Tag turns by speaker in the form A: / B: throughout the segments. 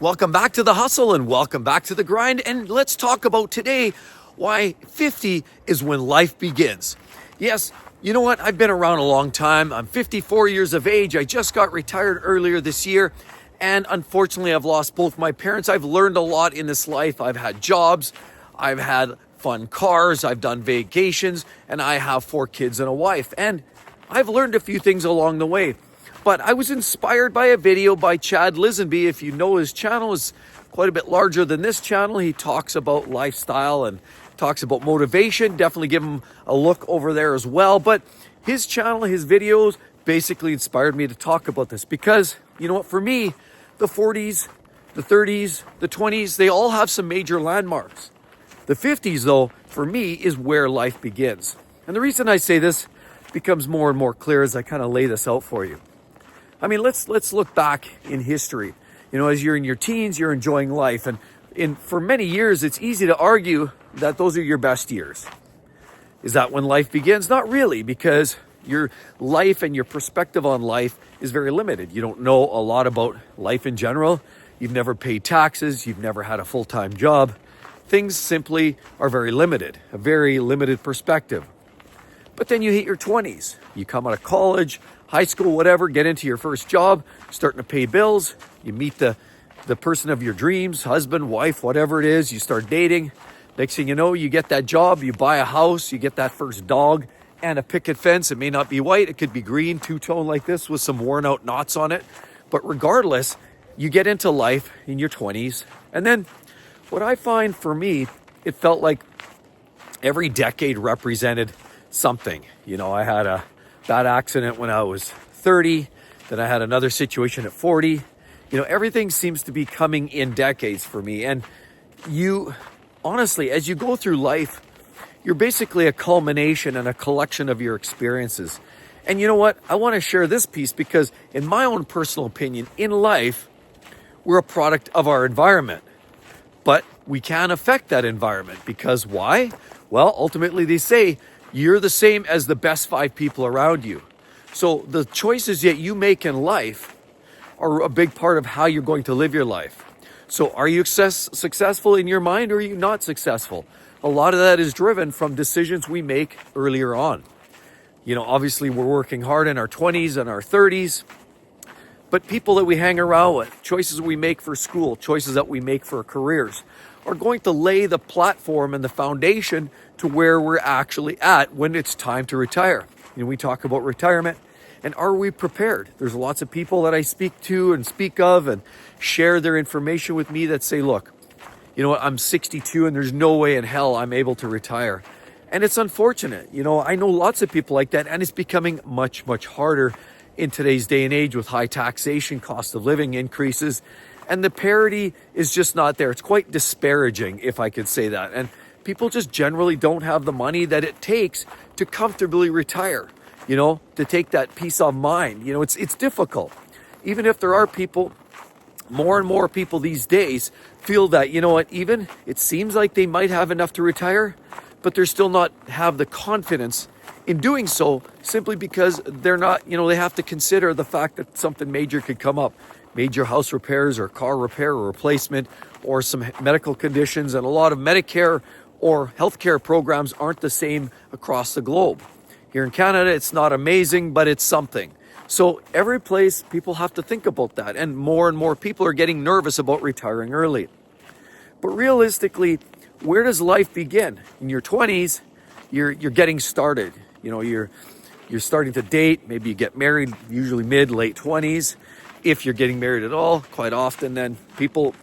A: Welcome back to the hustle and welcome back to the grind. And let's talk about today why 50 is when life begins. Yes, you know what? I've been around a long time. I'm 54 years of age. I just got retired earlier this year. And unfortunately, I've lost both my parents. I've learned a lot in this life. I've had jobs. I've had fun cars. I've done vacations. And I have 4 kids and a wife. And I've learned a few things along the way. But I was inspired by a video by Chad Lisenby. If you know, his channel is quite a bit larger than this channel. He talks about lifestyle and talks about motivation. Definitely give him a look over there as well. But his channel, his videos basically inspired me to talk about this because, you know what, for me, the 40s, the 30s, the 20s, they all have some major landmarks. The 50s, though, for me, is where life begins. And the reason I say this becomes more and more clear as I kind of lay this out for you. I mean, let's look back in history. You know, as you're in your teens, you're enjoying life. And for many years, it's easy to argue that those are your best years. Is that when life begins? Not really, because your life and your perspective on life is very limited. You don't know a lot about life in general. You've never paid taxes. You've never had a full-time job. Things simply are very limited, a very limited perspective. But then you hit your 20s. You come out of college, high school, whatever, get into your first job, starting to pay bills. You meet the person of your dreams, husband, wife, whatever it is. You start dating. Next thing you know, you get that job, you buy a house, you get that first dog and a picket fence. It may not be white, it could be green, two-tone like this with some worn out knots on it. But regardless, you get into life in your 20s. And then what I find for me, it felt like every decade represented something. You know, I had a bad accident when I was 30. Then I had another situation at 40. You know, everything seems to be coming in decades for me. And you, honestly, as you go through life, you're basically a culmination and a collection of your experiences. And you know what? I want to share this piece because in my own personal opinion, in life, we're a product of our environment. But we can affect that environment because why? Well, ultimately they say you're the same as the best 5 people around you. So the choices that you make in life are a big part of how you're going to live your life. So are you successful in your mind or are you not successful? A lot of that is driven from decisions we make earlier on. You know, obviously we're working hard in our 20s and our 30s, but people that we hang around with, choices we make for school, choices that we make for careers, are going to lay the platform and the foundation to where we're actually at when it's time to retire. You know, we talk about retirement, and are we prepared? There's lots of people that I speak to and speak of and share their information with me that say, look, you know what, I'm 62 and there's no way in hell I'm able to retire. And it's unfortunate. You know, I know lots of people like that, and it's becoming much, much harder in today's day and age with high taxation, cost of living increases, and the parity is just not there. It's quite disparaging, if I could say that. And people just generally don't have the money that it takes to comfortably retire, you know, to take that peace of mind. You know, it's difficult. Even if there are people, more and more people these days feel that, you know what, even it seems like they might have enough to retire, but they're still not have the confidence in doing so simply because they're not, you know, they have to consider the fact that something major could come up. Major house repairs or car repair or replacement or some medical conditions, and a lot of Medicare or healthcare programs aren't the same across the globe. Here in Canada, it's not amazing, but it's something. So every place, people have to think about that, and more people are getting nervous about retiring early. But realistically, where does life begin? In your 20s, you're getting started. You know, you're starting to date, maybe you get married, usually mid, late 20s. If you're getting married at all, quite often then people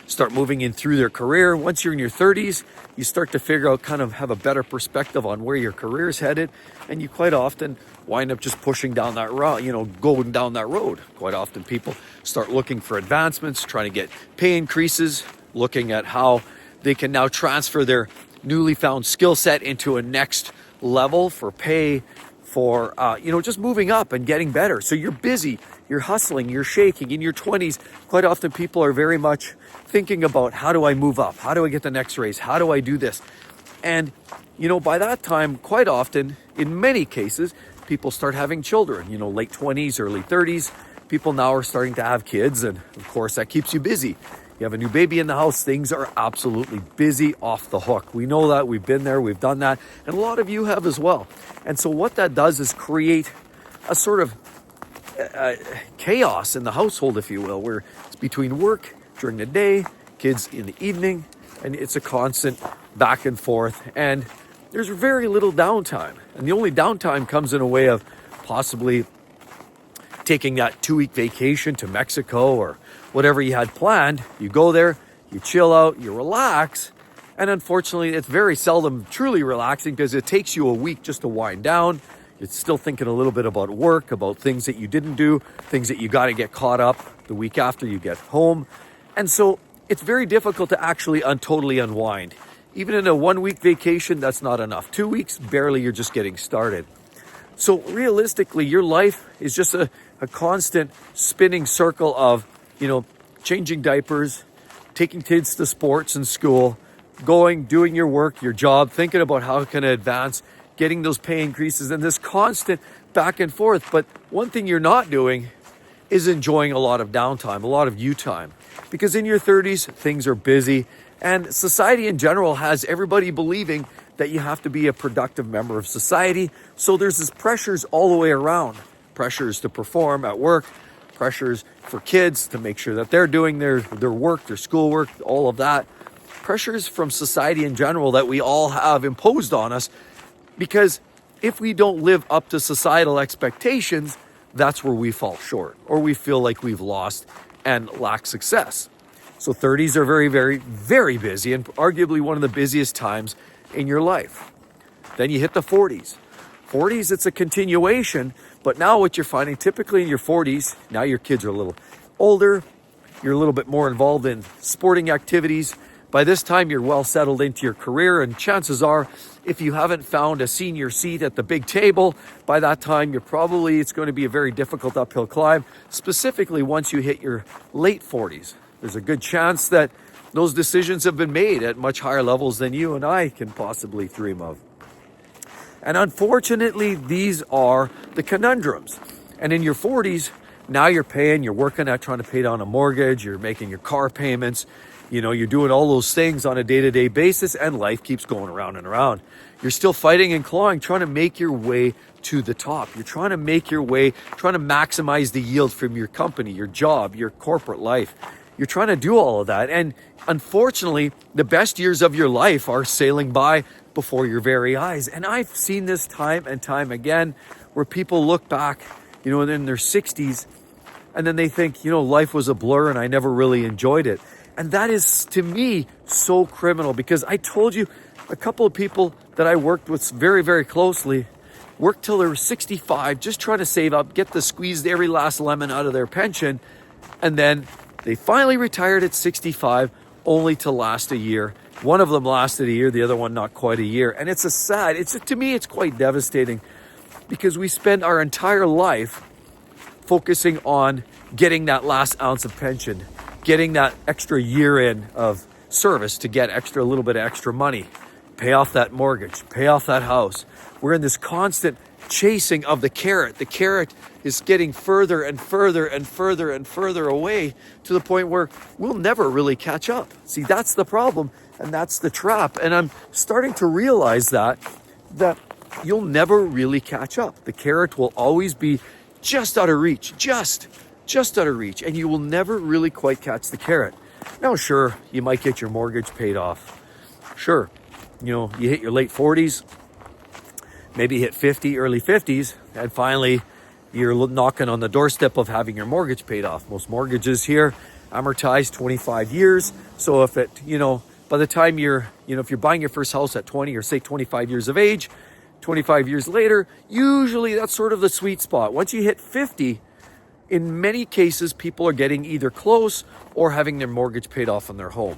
A: start moving in through their career. Once you're in your 30s, you start to figure out, kind of have a better perspective on where your career is headed. And you quite often wind up just pushing down that road, you know, going down that road. Quite often people start looking for advancements, trying to get pay increases, looking at how they can now transfer their newly found skill set into a next level for pay, for, you know, just moving up and getting better. So you're busy, you're hustling, you're shaking. In your 20s, quite often people are very much thinking about, how do I move up? How do I get the next raise? How do I do this? And, you know, by that time, quite often, in many cases, people start having children, you know, late 20s, early 30s. people now are starting to have kids, and of course that keeps you busy. You have a new baby in the house, things are absolutely busy off the hook. We know that, we've been there, we've done that, and a lot of you have as well. And so what that does is create a sort of chaos in the household, if you will, where it's between work during the day, kids in the evening, and it's a constant back and forth, and there's very little downtime. And the only downtime comes in a way of possibly taking that 2-week vacation to Mexico or whatever you had planned. You go there, you chill out, you relax, and unfortunately it's very seldom truly relaxing because it takes you a week just to wind down. You're still thinking a little bit about work, about things that you didn't do, things that you got to get caught up the week after you get home. And so it's very difficult to actually totally unwind. Even in a 1-week vacation, that's not enough. 2 weeks, barely, you're just getting started. So realistically, your life is just a constant spinning circle of, changing diapers, taking kids to sports and school, going, doing your work, your job, thinking about how can I advance, getting those pay increases, and this constant back and forth. But one thing you're not doing is enjoying a lot of downtime, a lot of you time. Because in your 30s, things are busy, and society in general has everybody believing that you have to be a productive member of society. So there's this pressures all the way around. Pressures to perform at work, pressures for kids to make sure that they're doing their work, their schoolwork, all of that. Pressures from society in general that we all have imposed on us, because if we don't live up to societal expectations, that's where we fall short, or we feel like we've lost and lack success. So 30s are very, very, very busy, and arguably one of the busiest times in your life. Then you hit the 40s. 40s, it's a continuation, but now what you're finding, typically in your 40s, now your kids are a little older, you're a little bit more involved in sporting activities. By this time, you're well settled into your career, and chances are, if you haven't found a senior seat at the big table, by that time, it's going to be a very difficult uphill climb, specifically once you hit your late 40s. There's a good chance that those decisions have been made at much higher levels than you and I can possibly dream of. And unfortunately, these are the conundrums. And in your 40s, now you're working at trying to pay down a mortgage, you're making your car payments, you're doing all those things on a day-to-day basis, and life keeps going around and around. You're still fighting and clawing, trying to make your way to the top. You're trying to make your way, trying to maximize the yield from your company, your job, your corporate life. You're trying to do all of that. And unfortunately, the best years of your life are sailing by before your very eyes. And I've seen this time and time again where people look back, in their 60s, and then they think, life was a blur and I never really enjoyed it. And that is, to me, so criminal, because I told you a couple of people that I worked with very, very closely worked till they were 65, just trying to save up, get the squeezed every last lemon out of their pension. And then they finally retired at 65, only to last a year. One of them lasted a year, the other one not quite a year. And to me, it's quite devastating, because we spend our entire life focusing on getting that last ounce of pension, getting that extra year in of service to get a little bit of extra money, pay off that mortgage, pay off that house. We're in this constant chasing of the carrot. The carrot is getting further and further and further and further away, to the point where we'll never really catch up. See, that's the problem, and that's the trap. And I'm starting to realize that you'll never really catch up. The carrot will always be just out of reach, just out of reach, and you will never really quite catch the carrot. Now, sure, you might get your mortgage paid off. Sure, you hit your late 40s, maybe hit 50, early 50s, and finally you're knocking on the doorstep of having your mortgage paid off. Most mortgages here amortize 25 years. So if by the time if you're buying your first house at 20 or say 25 years of age, 25 years later, usually that's sort of the sweet spot. Once you hit 50, in many cases, people are getting either close or having their mortgage paid off on their home.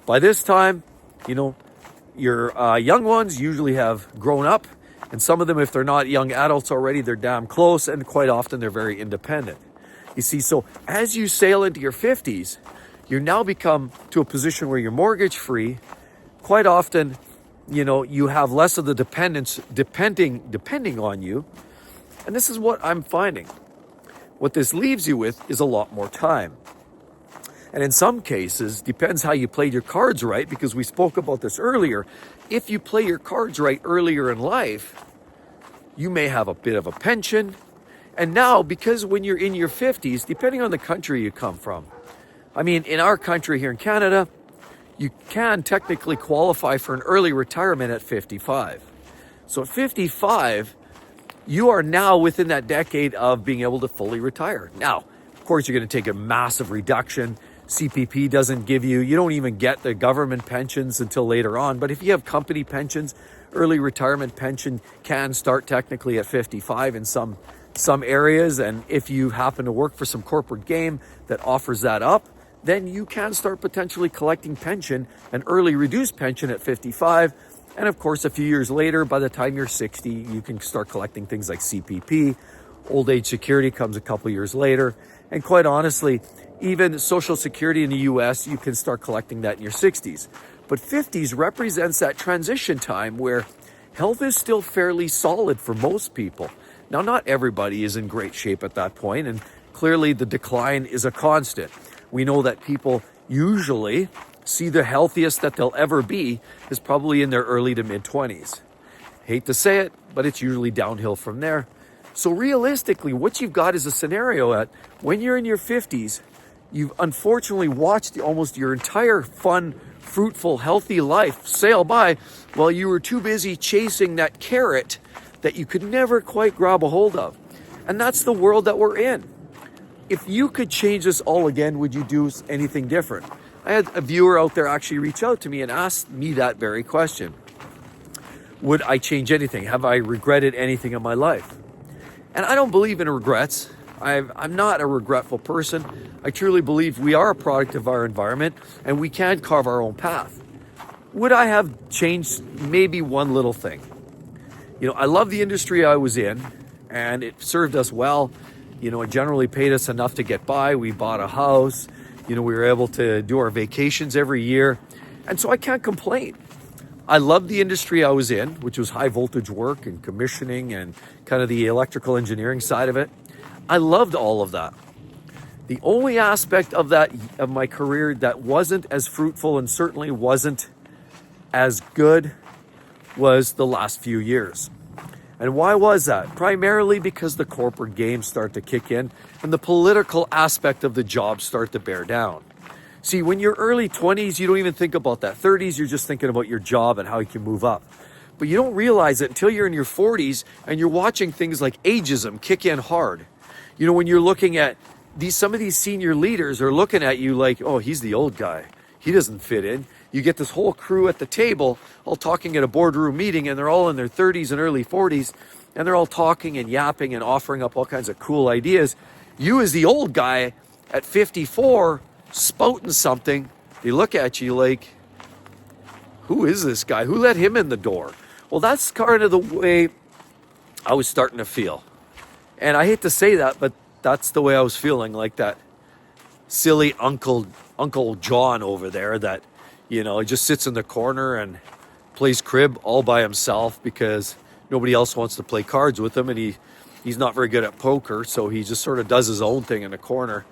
A: By this time, your young ones usually have grown up, and some of them, if they're not young adults already, they're damn close, and quite often they're very independent. You see, so as you sail into your 50s, you now become to a position where you're mortgage free. Quite often, you have less of the dependence depending on you. And this is what I'm finding. What this leaves you with is a lot more time. And in some cases, depends how you played your cards right, because we spoke about this earlier. If you play your cards right earlier in life, you may have a bit of a pension. And now, because when you're in your 50s, depending on the country you come from, I mean, in our country here in Canada, you can technically qualify for an early retirement at 55. So at 55, you are now within that decade of being able to fully retire. Now, of course, you're going to take a massive reduction. CPP doesn't give you, you don't even get the government pensions until later on. But if you have company pensions, early retirement pension can start technically at 55 in some areas. And if you happen to work for some corporate game that offers that up, then you can start potentially collecting pension, an early reduced pension at 55. And of course, a few years later, by the time you're 60, you can start collecting things like CPP. Old age security comes a couple years later. And quite honestly, even Social Security in the US, you can start collecting that in your 60s. But 50s represents that transition time where health is still fairly solid for most people. Now, not everybody is in great shape at that point, and clearly the decline is a constant. We know that people usually see the healthiest that they'll ever be is probably in their early to mid 20s. Hate to say it, but it's usually downhill from there. So realistically, what you've got is a scenario at when you're in your 50s, you've unfortunately watched almost your entire fun, fruitful, healthy life sail by while you were too busy chasing that carrot that you could never quite grab a hold of. And that's the world that we're in. If you could change this all again, would you do anything different? I had a viewer out there actually reach out to me and ask me that very question. Would I change anything? Have I regretted anything in my life? And I don't believe in regrets. I'm not a regretful person. I truly believe we are a product of our environment and we can carve our own path. Would I have changed maybe one little thing? I love the industry I was in and it served us well. It generally paid us enough to get by. We bought a house. We were able to do our vacations every year. And so I can't complain. I loved the industry I was in, which was high voltage work and commissioning and kind of the electrical engineering side of it. I loved all of that. The only aspect of my career that wasn't as fruitful and certainly wasn't as good was the last few years. And why was that? Primarily because the corporate games start to kick in and the political aspect of the job start to bear down. See, when you're early 20s, you don't even think about that. 30s, you're just thinking about your job and how you can move up. But you don't realize it until you're in your 40s and you're watching things like agism kick in hard. When you're looking at some of these senior leaders are looking at you like, oh, he's the old guy. He doesn't fit in. You get this whole crew at the table all talking at a boardroom meeting and they're all in their 30s and early 40s and they're all talking and yapping and offering up all kinds of cool ideas. You as the old guy at 54 spouting something, they look at you like, who is this guy? Who let him in the door? Well, that's kind of the way I was starting to feel. And I hate to say that, but that's the way I was feeling, like that silly Uncle John over there that, he just sits in the corner and plays crib all by himself because nobody else wants to play cards with him. And he's not very good at poker, so he just sort of does his own thing in the corner.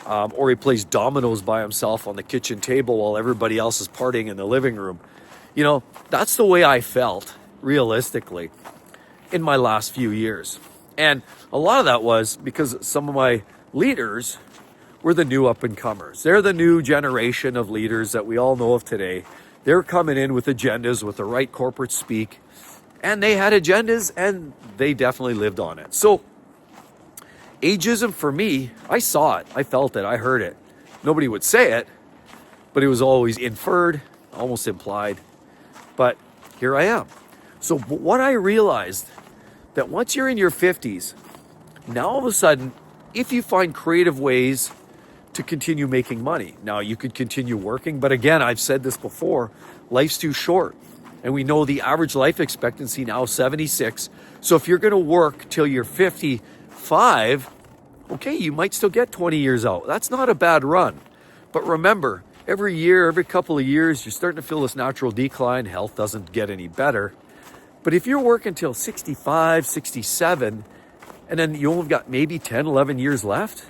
A: Or he plays dominoes by himself on the kitchen table while everybody else is partying in the living room. That's the way I felt, realistically, in my last few years. And a lot of that was because some of my leaders were the new up-and-comers. They're the new generation of leaders that we all know of today. They're coming in with agendas, with the right corporate speak. And they had agendas, and they definitely lived on it. So, ageism for me, I saw it, I felt it, I heard it. Nobody would say it, but it was always inferred, almost implied. But here I am. So what I realized, that once you're in your 50s, now all of a sudden, if you find creative ways to continue making money, now you could continue working, but again, I've said this before, life's too short. And we know the average life expectancy now is 76. So if you're going to work till you're 55, okay, you might still get 20 years out. That's not a bad run. But remember, every year, every couple of years, you're starting to feel this natural decline. Health doesn't get any better. But if you're working till 65, 67, and then you only got maybe 10, 11 years left.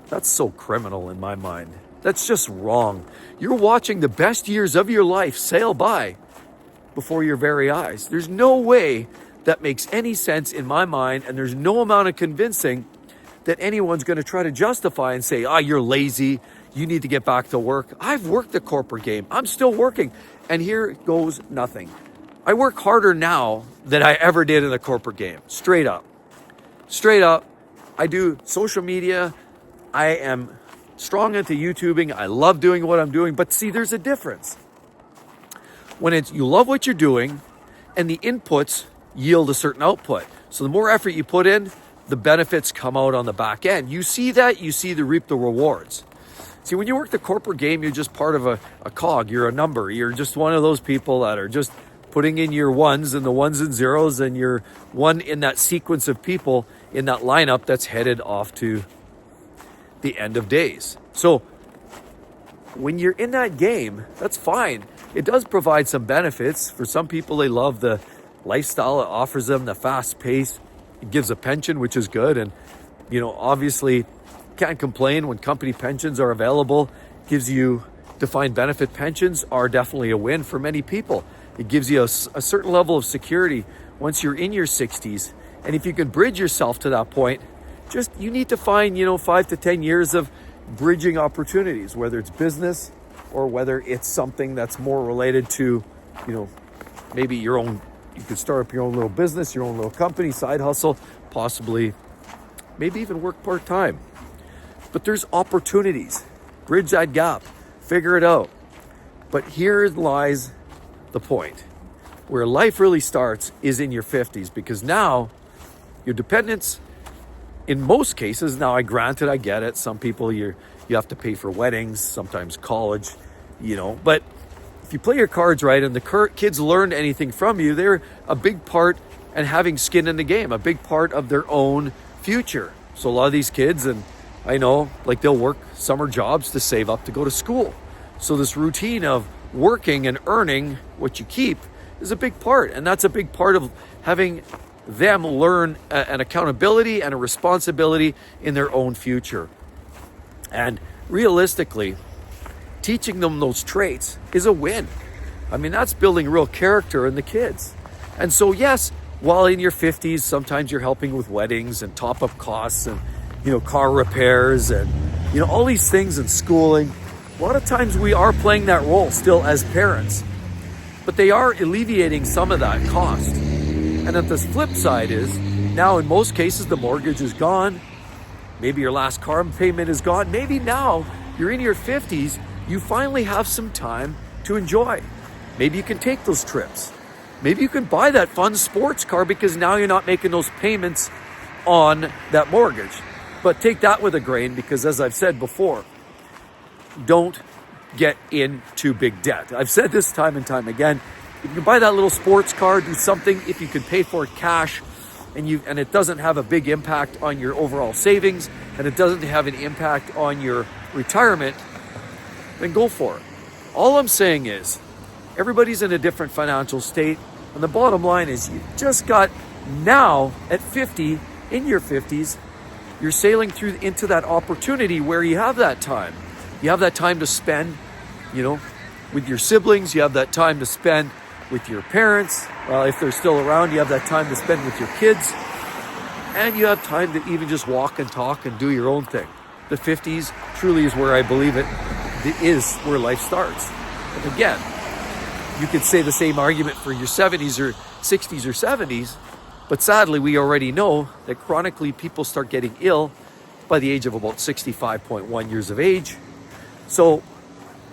A: That's so criminal in my mind. That's just wrong. You're watching the best years of your life sail by before your very eyes. There's no way that makes any sense in my mind, and there's no amount of convincing that anyone's going to try to justify and say, you're lazy, you need to get back to work. I've worked the corporate game. I'm still working, and here goes nothing. I work harder now than I ever did in the corporate game. Straight up. I do social media. I am strong into YouTubing. I love doing what I'm doing. But see, there's a difference. When you love what you're doing and the inputs yield a certain output. So the more effort you put in, the benefits come out on the back end. You see that, you reap the rewards. See, when you work the corporate game, you're just part of a cog. You're a number. You're just one of those people that are just putting in your ones and the ones and zeros, and you're one in that sequence of people in that lineup that's headed off to the end of days. So when you're in that game, that's fine. It does provide some benefits. For some people, they love the lifestyle it offers them, the fast pace. It gives a pension, which is good. And, obviously can't complain when company pensions are available. Gives you defined benefit pensions are definitely a win for many people. It gives you a certain level of security once you're in your 60s. And if you can bridge yourself to that point, you need to find, 5 to 10 years of bridging opportunities, whether it's business or whether it's something that's more related to, maybe you could start up your own little business, your own little company, side hustle, possibly, maybe even work part-time. But there's opportunities. Bridge that gap. Figure it out. But here lies the point. Where life really starts is in your 50s, because now your dependents, in most cases, now I get it. Some people you have to pay for weddings, sometimes college, but if you play your cards right and the kids learn anything from you, they're a big part and having skin in the game, a big part of their own future. So a lot of these kids, and I know, they'll work summer jobs to save up to go to school. So this routine of working and earning what you keep is a big part. And that's a big part of having them learn an accountability and a responsibility in their own future. And realistically, teaching them those traits is a win. I mean, that's building real character in the kids. And so, yes, while in your 50s, sometimes you're helping with weddings and top-up costs and, car repairs and, all these things in schooling. A lot of times we are playing that role still as parents, but they are alleviating some of that cost. And at the flip side is, now in most cases, the mortgage is gone. Maybe your last car payment is gone. Maybe now you're in your 50s, you finally have some time to enjoy. Maybe you can take those trips. Maybe you can buy that fun sports car because now you're not making those payments on that mortgage. But take that with a grain, because as I've said before, don't get into big debt. I've said this time and time again. If you can buy that little sports car, do something, if you can pay for it cash, and it doesn't have a big impact on your overall savings, and it doesn't have an impact on your retirement, then go for it. All I'm saying is, everybody's in a different financial state, and the bottom line is, you just got now at 50, in your 50s, you're sailing through into that opportunity where you have that time. You have that time to spend, with your siblings. You have that time to spend with your parents. Well, if they're still around, you have that time to spend with your kids. And you have time to even just walk and talk and do your own thing. The 50s truly is where I believe it is where life starts. And again, you could say the same argument for your 70s or 60s or 70s, but sadly, we already know that chronically people start getting ill by the age of about 65.1 years of age. So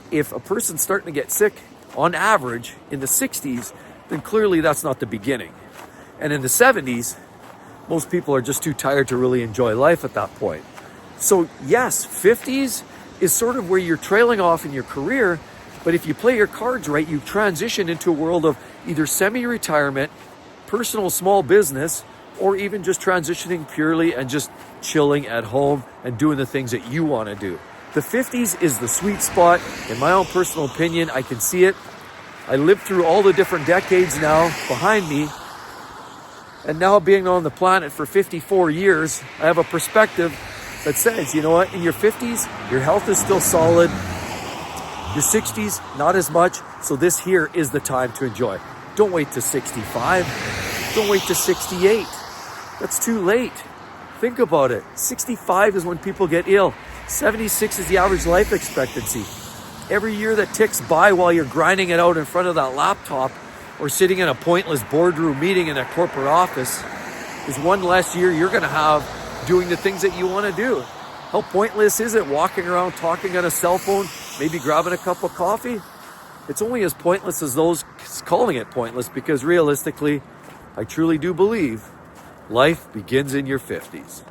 A: if a person's starting to get sick on average in the 60s, then clearly that's not the beginning. And in the 70s, most people are just too tired to really enjoy life at that point. So yes, 50s is sort of where you're trailing off in your career, but if you play your cards right, you transition into a world of either semi-retirement, personal small business, or even just transitioning purely and just chilling at home and doing the things that you want to do. The 50s is the sweet spot. In my own personal opinion, I can see it. I lived through all the different decades now behind me. And now being on the planet for 54 years, I have a perspective that says, you know what, in your 50s, your health is still solid. Your 60s, not as much. So this here is the time to enjoy. Don't wait to 65. Don't wait to 68. That's too late. Think about it. 65 is when people get ill. 76 is the average life expectancy. Every year that ticks by while you're grinding it out in front of that laptop or sitting in a pointless boardroom meeting in a corporate office is one less year you're going to have doing the things that you want to do. How pointless is it walking around talking on a cell phone, maybe grabbing a cup of coffee? It's only as pointless as those calling it pointless, because realistically, I truly do believe life begins in your 50s.